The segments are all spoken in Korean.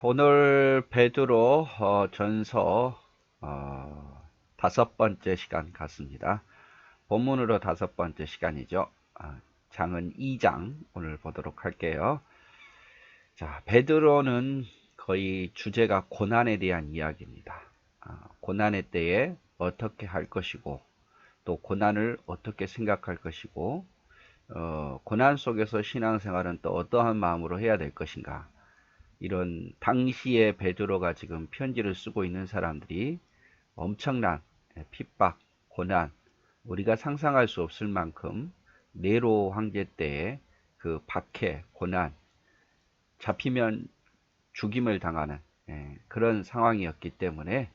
오늘 베드로 전서 5번째 시간 같습니다. 본문으로 5번째 시간이죠. 장은 2장 오늘 보도록 할게요. 자, 베드로는 거의 주제가 고난에 대한 이야기입니다. 고난의 때에 어떻게 할 것이고 또 고난을 어떻게 생각할 것이고 고난 속에서 신앙생활은 또 어떠한 마음으로 해야 될 것인가, 이런 당시에 베드로가 지금 편지를 쓰고 있는 사람들이 엄청난 핍박, 고난, 우리가 상상할 수 없을 만큼 네로 황제 때의 그 박해, 고난, 잡히면 죽임을 당하는 그런 상황이었기 때문에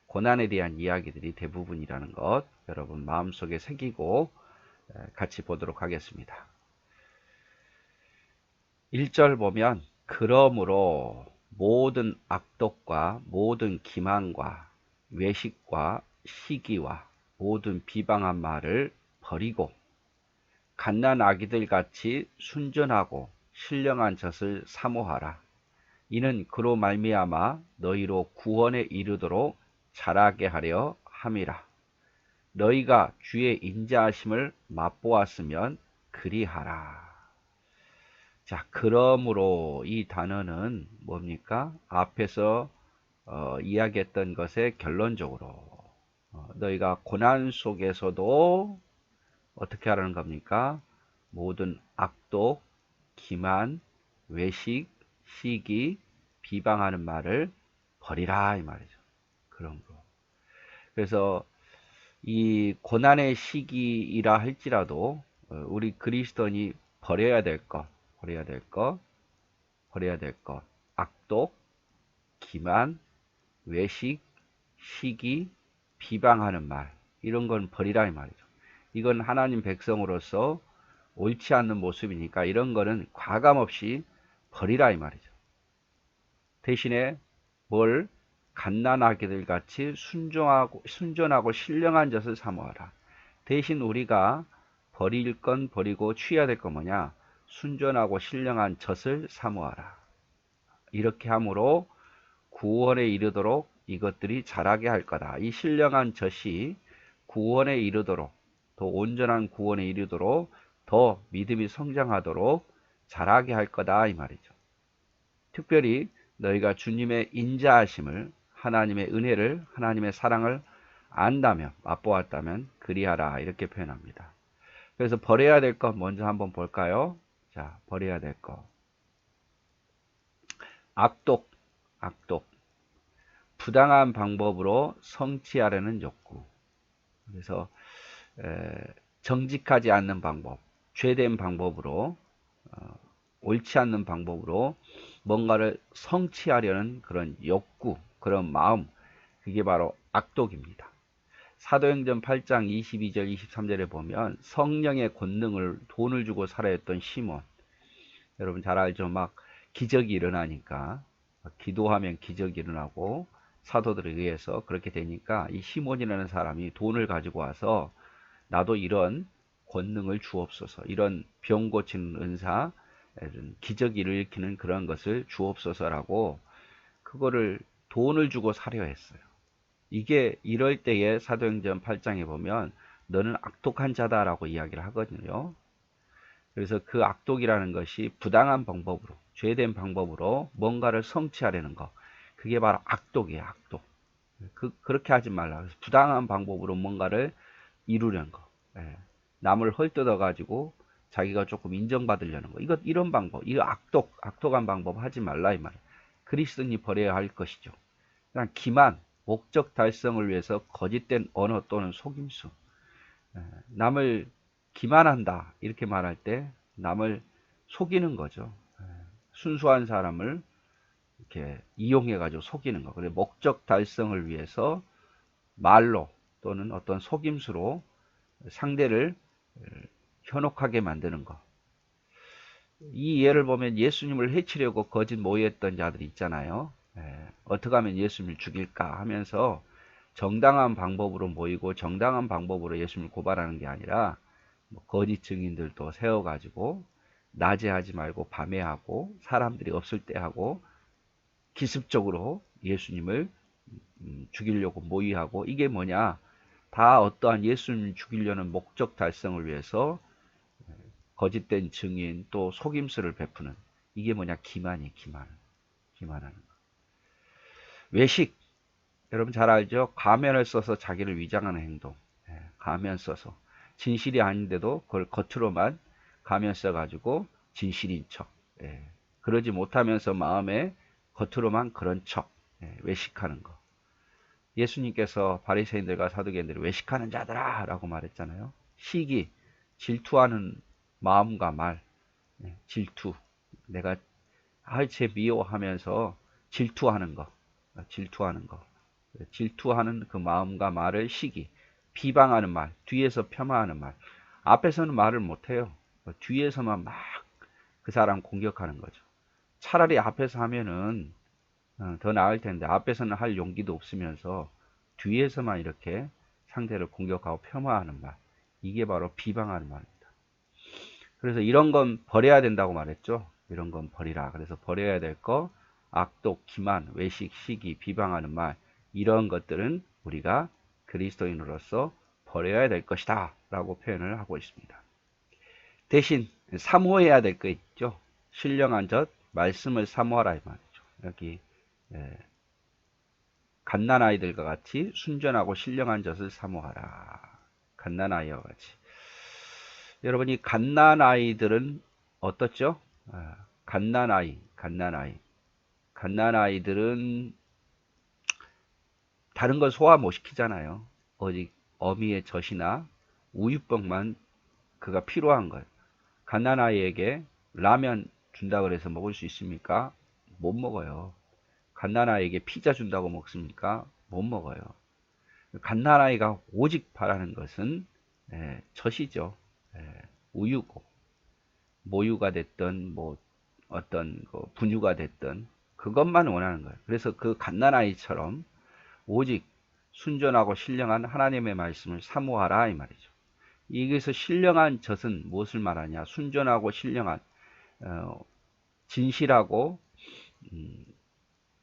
고난에 대한 이야기들이 대부분이라는 것 여러분 마음속에 새기고 같이 보도록 하겠습니다. 1절 보면 그러므로 모든 악독과 모든 기만과 외식과 시기와 모든 비방한 말을 버리고 갓난 아기들 같이 순전하고 신령한 젖을 사모하라. 이는 그로 말미암아 너희로 구원에 이르도록 자라게 하려 함이라. 너희가 주의 인자하심을 맛보았으면 그리하라. 자, 그러므로 이 단어는 뭡니까? 앞에서 이야기했던 것의 결론적으로 너희가 고난 속에서도 어떻게 하라는 겁니까? 모든 악독, 기만, 외식, 시기, 비방하는 말을 버리라 이 말이죠. 그러므로. 그래서 이 고난의 시기이라 할지라도 우리 그리스도인이 버려야 될 것, 버려야 될 것, 버려야 될 것, 악독, 기만, 외식, 시기, 비방하는 말, 이런 건 버리라 이 말이죠. 이건 하나님 백성으로서 옳지 않는 모습이니까 이런 거는 과감없이 버리라 이 말이죠. 대신에 뭘 갓난아기들 같이 순전하고 신령한 젖을 사모하라. 대신 우리가 버릴 건 버리고 취해야 될 건 뭐냐? 순전하고 신령한 젖을 사모하라. 이렇게 함으로 구원에 이르도록 이것들이 자라게 할 거다. 이 신령한 젖이 구원에 이르도록, 더 온전한 구원에 이르도록, 더 믿음이 성장하도록 자라게 할 거다 이 말이죠. 특별히 너희가 주님의 인자하심을, 하나님의 은혜를, 하나님의 사랑을 안다면, 맛보았다면 그리하라 이렇게 표현합니다. 그래서 버려야 될 것 먼저 한번 볼까요? 자, 버려야 될 것. 악독, 악독. 부당한 방법으로 성취하려는 욕구. 그래서 정직하지 않는 방법, 죄된 방법으로, 옳지 않는 방법으로 뭔가를 성취하려는 그런 욕구, 그런 마음, 그게 바로 악독입니다. 사도행전 8장 22절 23절에 보면 성령의 권능을 돈을 주고 살아했던 시몬, 여러분 잘 알죠? 막 기적이 일어나니까, 기도하면 기적이 일어나고 사도들에 의해서 그렇게 되니까 이 시몬이라는 사람이 돈을 가지고 와서 나도 이런 권능을 주옵소서, 이런 병 고치는 은사, 기적을 일으키는 그런 것을 주옵소서라고 그거를 돈을 주고 사려 했어요. 이게 이럴 때에 사도행전 8장에 보면 너는 악독한 자다라고 이야기를 하거든요. 그래서 그 악독이라는 것이 부당한 방법으로, 죄된 방법으로 뭔가를 성취하려는 것, 그게 바로 악독이에요. 악독. 그렇게 하지 말라. 그래서 부당한 방법으로 뭔가를 이루려는 거. 예. 남을 헐뜯어 가지고 자기가 조금 인정받으려는 거. 이런 방법, 이거 악독한 방법 하지 말라 이 말이에요. 그리스도인이 버려야 할 것이죠. 그냥 기만, 목적 달성을 위해서 거짓된 언어 또는 속임수. 남을 기만한다 이렇게 말할 때 남을 속이는 거죠. 순수한 사람을 이렇게 이용해 가지고 속이는 거. 그래서 목적 달성을 위해서 말로 또는 어떤 속임수로 상대를 현혹하게 만드는 것. 이 예를 보면 예수님을 해치려고 거짓 모의했던 자들이 있잖아요. 어떻게 하면 예수님을 죽일까 하면서 정당한 방법으로 모이고 정당한 방법으로 예수님을 고발하는 게 아니라 거짓 증인들도 세워가지고 낮에 하지 말고 밤에 하고 사람들이 없을 때 하고 기습적으로 예수님을 죽이려고 모의하고, 이게 뭐냐? 다 어떠한 예수님을 죽이려는 목적 달성을 위해서 거짓된 증인 또 속임수를 베푸는, 이게 뭐냐? 기만이 기만하는 거. 외식, 여러분 잘 알죠? 가면을 써서 자기를 위장하는 행동. 가면 써서 진실이 아닌데도 그걸 겉으로만 가면 써가지고 진실인 척. 그러지 못하면서 마음에 겉으로만 그런 척. 외식하는 거. 예수님께서 바리새인들과 사두개인들을 외식하는 자들아 라고 말했잖아요. 시기, 질투하는 마음과 말. 질투. 내가 쟤 미워하면서 질투하는 거. 질투하는 그 마음과 말을 시기. 비방하는 말, 뒤에서 폄하하는 말. 앞에서는 말을 못해요. 뒤에서만 막 그 사람 공격하는 거죠. 차라리 앞에서 하면은 더 나을 텐데, 앞에서는 할 용기도 없으면서 뒤에서만 이렇게 상대를 공격하고 폄하하는 말. 이게 바로 비방하는 말입니다. 그래서 이런 건 버려야 된다고 말했죠. 이런 건 버리라. 그래서 버려야 될 거, 악독, 기만, 외식, 시기, 비방하는 말, 이런 것들은 우리가 그리스도인으로서 버려야 될 것이다 라고 표현을 하고 있습니다. 대신 사모해야 될 거 있죠. 신령한 젖, 말씀을 사모하라 이 말이죠. 여기 갓난아이들과 같이 순전하고 신령한 젖을 사모하라. 갓난아이와 같이. 여러분이 갓난아이들은 어떻죠? 갓난아이들은 다른 걸 소화 못 시키잖아요. 오직 어미의 젖이나 우유병만 그가 필요한 거예요. 갓난아이에게 라면 준다 그래서 먹을 수 있습니까? 못 먹어요. 갓난아이에게 피자 준다고 먹습니까? 못 먹어요. 갓난아이가 오직 바라는 것은 젖이죠. 우유고, 모유가 됐든 뭐 어떤 분유가 됐든 그것만 원하는 거예요. 그래서 그 갓난아이처럼 오직 순전하고 신령한 하나님의 말씀을 사모하라 이 말이죠. 여기서 신령한 젖은 무엇을 말하냐? 순전하고 신령한, 진실하고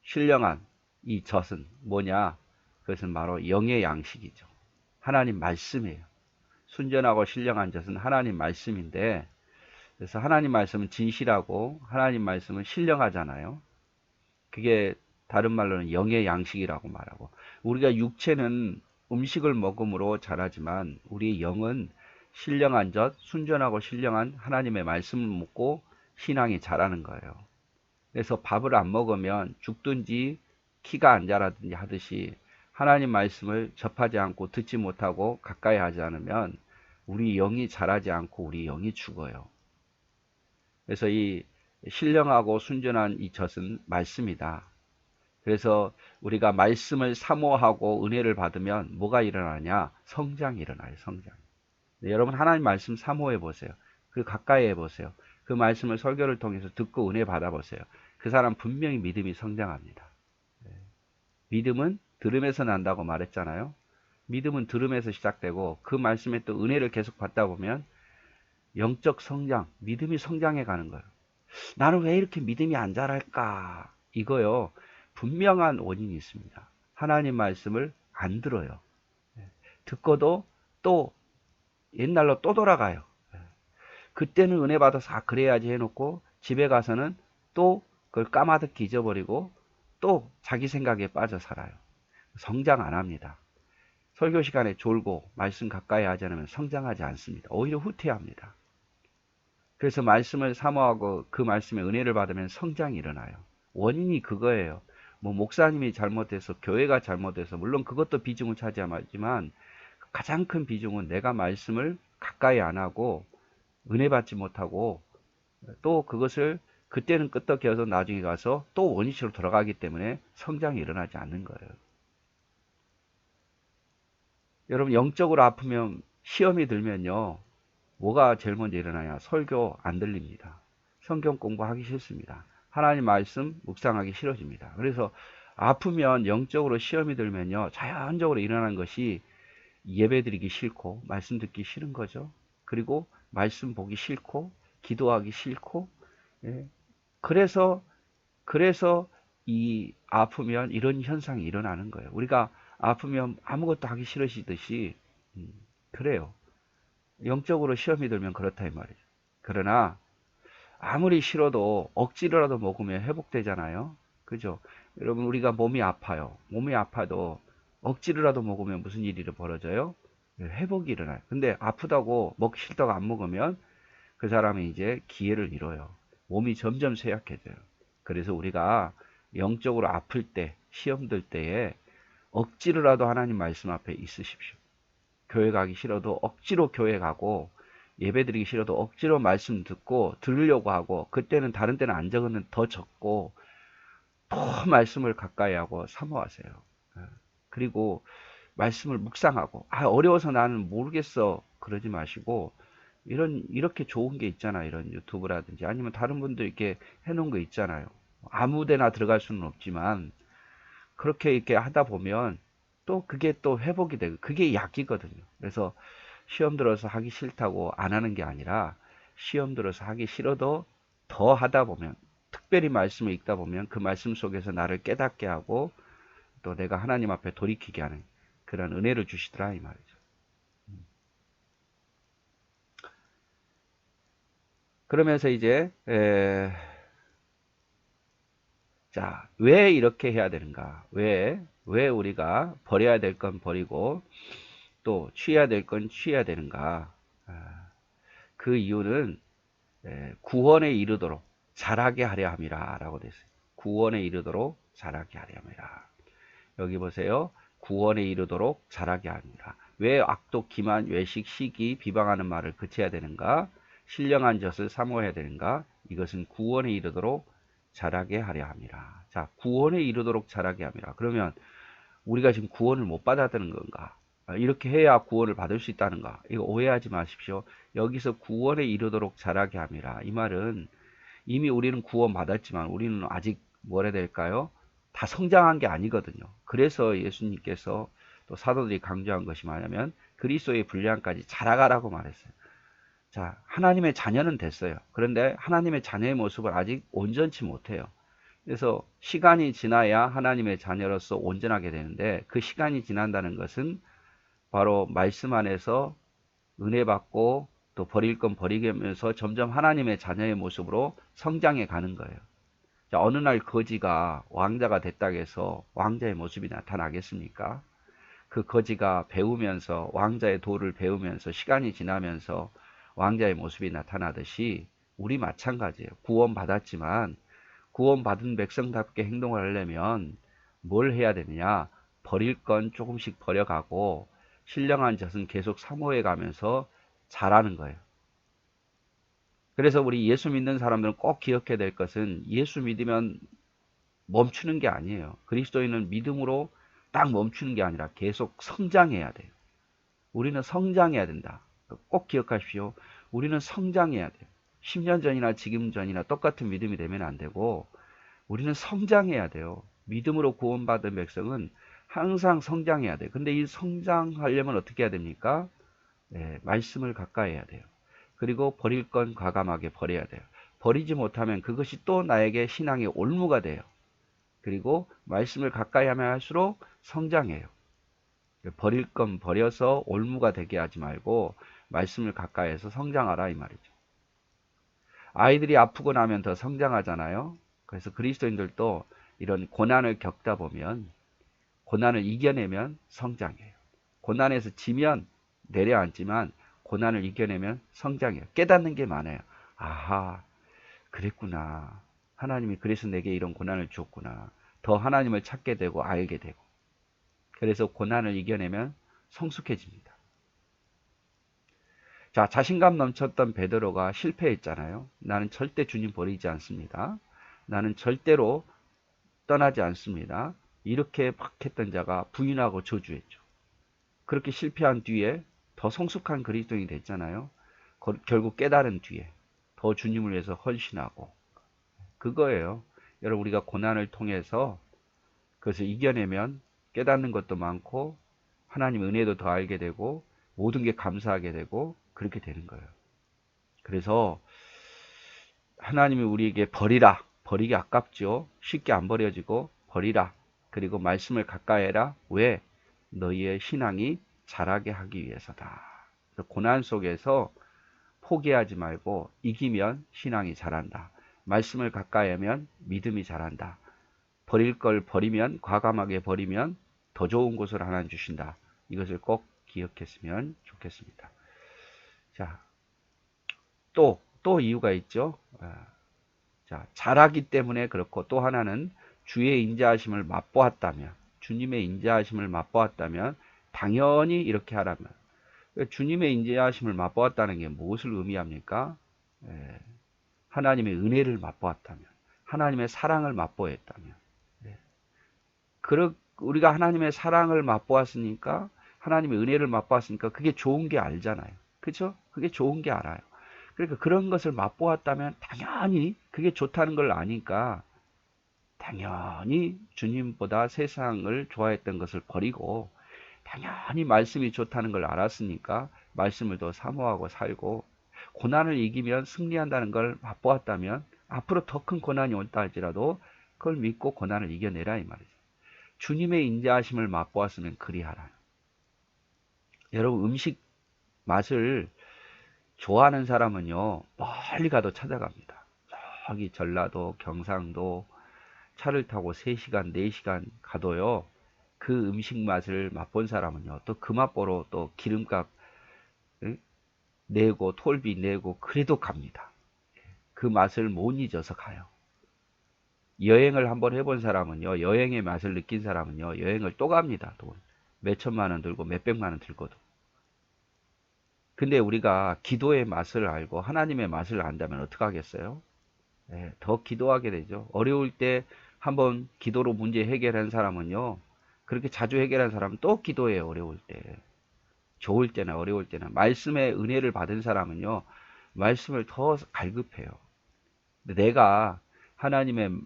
신령한 이 젖은 뭐냐? 그것은 바로 영의 양식이죠. 하나님 말씀이에요. 순전하고 신령한 젖은 하나님 말씀인데, 그래서 하나님 말씀은 진실하고 하나님 말씀은 신령하잖아요. 그게 다른 말로는 영의 양식이라고 말하고, 우리가 육체는 음식을 먹음으로 자라지만 우리의 영은 신령한 젖, 순전하고 신령한 하나님의 말씀을 먹고 신앙이 자라는 거예요. 그래서 밥을 안 먹으면 죽든지 키가 안 자라든지 하듯이 하나님 말씀을 접하지 않고 듣지 못하고 가까이 하지 않으면 우리 영이 자라지 않고 우리 영이 죽어요. 그래서 이 신령하고 순전한 이 젖은 말씀이다. 그래서 우리가 말씀을 사모하고 은혜를 받으면 뭐가 일어나냐? 성장이 일어나요. 성장. 네, 여러분 하나님 말씀 사모해 보세요. 그 가까이 해 보세요. 그 말씀을 설교를 통해서 듣고 은혜 받아 보세요. 그 사람 분명히 믿음이 성장합니다. 믿음은 들음에서 난다고 말했잖아요. 믿음은 들음에서 시작되고 그 말씀에 또 은혜를 계속 받다 보면 영적 성장, 믿음이 성장해 가는 거예요. 나는 왜 이렇게 믿음이 안 자랄까? 이거요. 분명한 원인이 있습니다. 하나님 말씀을 안 들어요. 듣고도 또 옛날로 또 돌아가요. 그때는 은혜 받아서 그래야지 해놓고 집에 가서는 또 그걸 까마득히 잊어버리고 또 자기 생각에 빠져 살아요. 성장 안 합니다. 설교 시간에 졸고 말씀 가까이 하지 않으면 성장하지 않습니다. 오히려 후퇴합니다. 그래서 말씀을 사모하고 그 말씀에 은혜를 받으면 성장이 일어나요. 원인이 그거예요. 뭐 목사님이 잘못해서 교회가 잘못해서 물론 그것도 비중을 차지하지만 가장 큰 비중은 내가 말씀을 가까이 안 하고 은혜 받지 못하고 또 그것을 그때는 끄떡여서 나중에 가서 또 원위치로 돌아가기 때문에 성장이 일어나지 않는 거예요. 여러분 영적으로 아프면 시험이 들면요. 뭐가 제일 먼저 일어나냐? 설교 안 들립니다. 성경 공부하기 싫습니다. 하나님 말씀 묵상하기 싫어집니다. 그래서 아프면 영적으로 시험이 들면요. 자연적으로 일어나는 것이 예배드리기 싫고 말씀 듣기 싫은 거죠. 그리고 말씀 보기 싫고 기도하기 싫고 그래서 이 아프면 이런 현상이 일어나는 거예요. 우리가 아프면 아무것도 하기 싫으시듯이 그래요. 영적으로 시험이 들면 그렇다 이 말이죠. 그러나 아무리 싫어도 억지로라도 먹으면 회복되잖아요. 그죠? 여러분 우리가 몸이 아파요. 몸이 아파도 억지로라도 먹으면 무슨 일이 벌어져요? 회복이 일어나요. 근데 아프다고 먹기 싫다고 안 먹으면 그 사람이 이제 기회를 잃어요. 몸이 점점 쇠약해져요. 그래서 우리가 영적으로 아플 때, 시험 들 때에 억지로라도 하나님 말씀 앞에 있으십시오. 교회 가기 싫어도 억지로 교회 가고 예배 드리기 싫어도 억지로 말씀 듣고 들으려고 하고 그때는 다른 때는 안 적었는데 더 적고 더 말씀을 가까이 하고 사모하세요. 그리고 말씀을 묵상하고 어려워서 나는 모르겠어 그러지 마시고 이렇게 좋은 게 있잖아. 이런 유튜브라든지 아니면 다른 분들 이렇게 해놓은 거 있잖아요. 아무 데나 들어갈 수는 없지만 그렇게 이렇게 하다 보면 또 그게 또 회복이 되고 그게 약이거든요. 그래서 시험 들어서 하기 싫다고 안 하는 게 아니라 시험 들어서 하기 싫어도 더 하다 보면 특별히 말씀을 읽다 보면 그 말씀 속에서 나를 깨닫게 하고 또 내가 하나님 앞에 돌이키게 하는 그런 은혜를 주시더라 이 말이죠. 그러면서 이제 자, 왜 이렇게 해야 되는가? 왜 우리가 버려야 될 건 버리고 또 취해야 될 건 취해야 되는가? 그 이유는 구원에 이르도록 자라게 하려 함이라 라고 됐어요. 구원에 이르도록 자라게 하려 함이라. 여기 보세요. 구원에 이르도록 자라게 합니다. 왜 악독, 기만, 외식, 시기, 비방하는 말을 그쳐야 되는가? 신령한 젖을 사모해야 되는가? 이것은 구원에 이르도록 자라게 하려 함이라. 자, 구원에 이르도록 자라게 함이라. 그러면 우리가 지금 구원을 못 받았다는 건가? 이렇게 해야 구원을 받을 수 있다는가? 이거 오해하지 마십시오. 여기서 구원에 이르도록 자라게 함이라. 이 말은 이미 우리는 구원 받았지만 우리는 아직 뭐라 해야 될까요? 다 성장한 게 아니거든요. 그래서 예수님께서 또 사도들이 강조한 것이 뭐냐면 그리스도의 분량까지 자라가라고 말했어요. 자, 하나님의 자녀는 됐어요. 그런데 하나님의 자녀의 모습을 아직 온전치 못해요. 그래서 시간이 지나야 하나님의 자녀로서 온전하게 되는데 그 시간이 지난다는 것은 바로 말씀 안에서 은혜 받고 또 버릴 건 버리면서 점점 하나님의 자녀의 모습으로 성장해 가는 거예요. 자, 어느 날 거지가 왕자가 됐다고 해서 왕자의 모습이 나타나겠습니까? 그 거지가 배우면서 왕자의 도를 배우면서 시간이 지나면서 왕자의 모습이 나타나듯이 우리 마찬가지예요. 구원받았지만 구원받은 백성답게 행동을 하려면 뭘 해야 되느냐? 버릴 건 조금씩 버려가고 신령한 젖은 계속 사모해 가면서 자라는 거예요. 그래서 우리 예수 믿는 사람들은 꼭 기억해야 될 것은 예수 믿으면 멈추는 게 아니에요. 그리스도인은 믿음으로 딱 멈추는 게 아니라 계속 성장해야 돼요. 우리는 성장해야 된다. 꼭 기억하십시오. 우리는 성장해야 돼요. 10년 전이나 지금 전이나 똑같은 믿음이 되면 안 되고 우리는 성장해야 돼요. 믿음으로 구원받은 백성은 항상 성장해야 돼요. 근데 이 성장하려면 어떻게 해야 됩니까? 말씀을 가까이 해야 돼요. 그리고 버릴 건 과감하게 버려야 돼요. 버리지 못하면 그것이 또 나에게 신앙의 올무가 돼요. 그리고 말씀을 가까이 하면 할수록 성장해요. 버릴 건 버려서 올무가 되게 하지 말고 말씀을 가까이 해서 성장하라 이 말이죠. 아이들이 아프고 나면 더 성장하잖아요. 그래서 그리스도인들도 이런 고난을 겪다 보면 고난을 이겨내면 성장해요. 고난에서 지면 내려앉지만 고난을 이겨내면 성장해요. 깨닫는 게 많아요. 아하, 그랬구나. 하나님이 그래서 내게 이런 고난을 주었구나. 더 하나님을 찾게 되고 알게 되고. 그래서 고난을 이겨내면 성숙해집니다. 자, 자신감 넘쳤던 베드로가 실패했잖아요. 나는 절대 주님 버리지 않습니다. 나는 절대로 떠나지 않습니다. 이렇게 막 했던 자가 부인하고 저주했죠. 그렇게 실패한 뒤에 더 성숙한 그리스도인이 됐잖아요. 결국 깨달은 뒤에 더 주님을 위해서 헌신하고 그거예요. 여러분 우리가 고난을 통해서 그것을 이겨내면 깨닫는 것도 많고 하나님 은혜도 더 알게 되고 모든 게 감사하게 되고 그렇게 되는 거예요. 그래서 하나님이 우리에게 버리라 버리기 아깝죠. 쉽게 안 버려지고 버리라. 그리고 말씀을 가까이 해라. 왜? 너희의 신앙이 자라게 하기 위해서다. 그래서 고난 속에서 포기하지 말고 이기면 신앙이 자란다. 말씀을 가까이 하면 믿음이 자란다. 버릴 걸 버리면, 과감하게 버리면 더 좋은 곳을 하나님 주신다. 이것을 꼭 기억했으면 좋겠습니다. 자, 또 이유가 있죠. 자, 잘하기 때문에 그렇고, 또 하나는 주의 인자하심을 맛보았다면, 주님의 인자하심을 맛보았다면 당연히 이렇게 하라면, 주님의 인자하심을 맛보았다는 게 무엇을 의미합니까? 하나님의 은혜를 맛보았다면, 하나님의 사랑을 맛보았다면, 우리가 하나님의 사랑을 맛보았으니까, 하나님의 은혜를 맛보았으니까 그게 좋은 게 알잖아요. 그렇죠? 그게 좋은 게 알아요. 그러니까 그런 것을 맛보았다면 당연히 그게 좋다는 걸 아니까 당연히 주님보다 세상을 좋아했던 것을 버리고 당연히 말씀이 좋다는 걸 알았으니까 말씀을 더 사모하고 살고, 고난을 이기면 승리한다는 걸 맛보았다면 앞으로 더 큰 고난이 온다 할지라도 그걸 믿고 고난을 이겨내라 이 말이죠. 주님의 인자하심을 맛보았으면 그리하라. 여러분, 음식 맛을 좋아하는 사람은요, 멀리 가도 찾아갑니다. 저기 전라도, 경상도 차를 타고 3시간, 4시간 가도요, 그 음식 맛을 맛본 사람은요, 또 그 맛보러 또 기름값 내고 톨비 내고 그래도 갑니다. 그 맛을 못 잊어서 가요. 여행을 한번 해본 사람은요, 여행의 맛을 느낀 사람은요, 여행을 또 갑니다. 돈 몇천만 원 들고 몇백만 원 들고도. 근데 우리가 기도의 맛을 알고 하나님의 맛을 안다면 어떡하겠어요? 더 기도하게 되죠. 어려울 때 한번 기도로 문제 해결한 사람은요, 그렇게 자주 해결한 사람은 또 기도해요. 어려울 때. 좋을 때나 어려울 때나. 말씀의 은혜를 받은 사람은요, 말씀을 더 갈급해요. 근데 내가 하나님의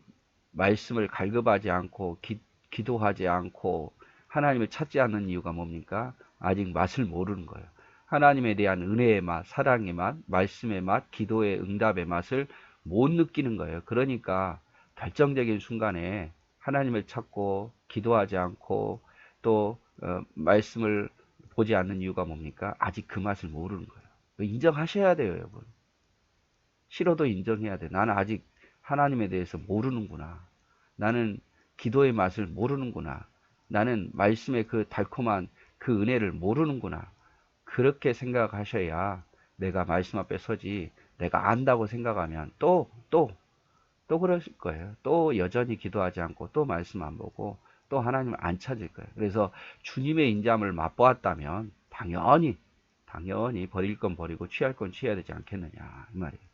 말씀을 갈급하지 않고 기도하지 않고 하나님을 찾지 않는 이유가 뭡니까? 아직 맛을 모르는 거예요. 하나님에 대한 은혜의 맛, 사랑의 맛, 말씀의 맛, 기도의 응답의 맛을 못 느끼는 거예요. 그러니까 결정적인 순간에 하나님을 찾고 기도하지 않고 또 말씀을 보지 않는 이유가 뭡니까? 아직 그 맛을 모르는 거예요. 인정하셔야 돼요, 여러분. 싫어도 인정해야 돼. 나는 아직 하나님에 대해서 모르는구나. 나는 기도의 맛을 모르는구나. 나는 말씀의 그 달콤한 그 은혜를 모르는구나. 그렇게 생각하셔야 내가 말씀 앞에 서지, 내가 안다고 생각하면 또 그러실 거예요. 또 여전히 기도하지 않고 또 말씀 안 보고 또 하나님을 안 찾을 거예요. 그래서 주님의 인자함을 맛보았다면 당연히 버릴 건 버리고 취할 건 취해야 되지 않겠느냐 이 말이에요.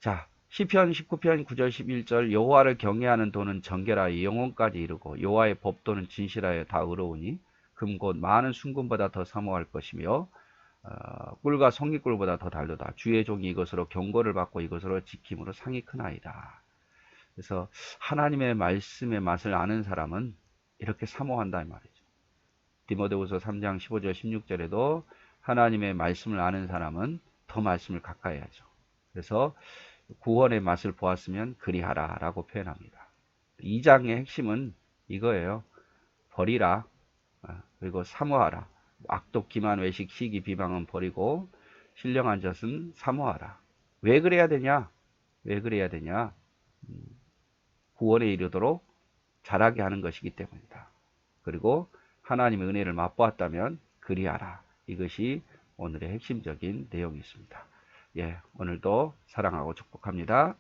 자, 시편 19편 9절 11절 여호와를 경외하는 도는 정결하여 영혼까지 이르고 여호와의 법도는 진실하여 다 의로우니 금 곧 많은 순금보다 더 사모할 것이며 꿀과 성리꿀보다 더 달도다. 주의 종이 이것으로 경고를 받고 이것으로 지킴으로 상이 크나이다. 그래서 하나님의 말씀의 맛을 아는 사람은 이렇게 사모한다 이 말이죠. 디모데후서 3장 15절 16절에도 하나님의 말씀을 아는 사람은 더 말씀을 가까이 하죠. 그래서 구원의 맛을 보았으면 그리하라 라고 표현합니다. 2장의 핵심은 이거예요. 버리라. 그리고 사모하라. 악독, 기만, 외식, 시기, 비방은 버리고 신령한 젖은 사모하라. 왜 그래야 되냐? 왜 그래야 되냐? 구원에 이르도록 자라게 하는 것이기 때문이다. 그리고 하나님의 은혜를 맛보았다면 그리하라. 이것이 오늘의 핵심적인 내용이 있습니다. 예, 오늘도 사랑하고 축복합니다.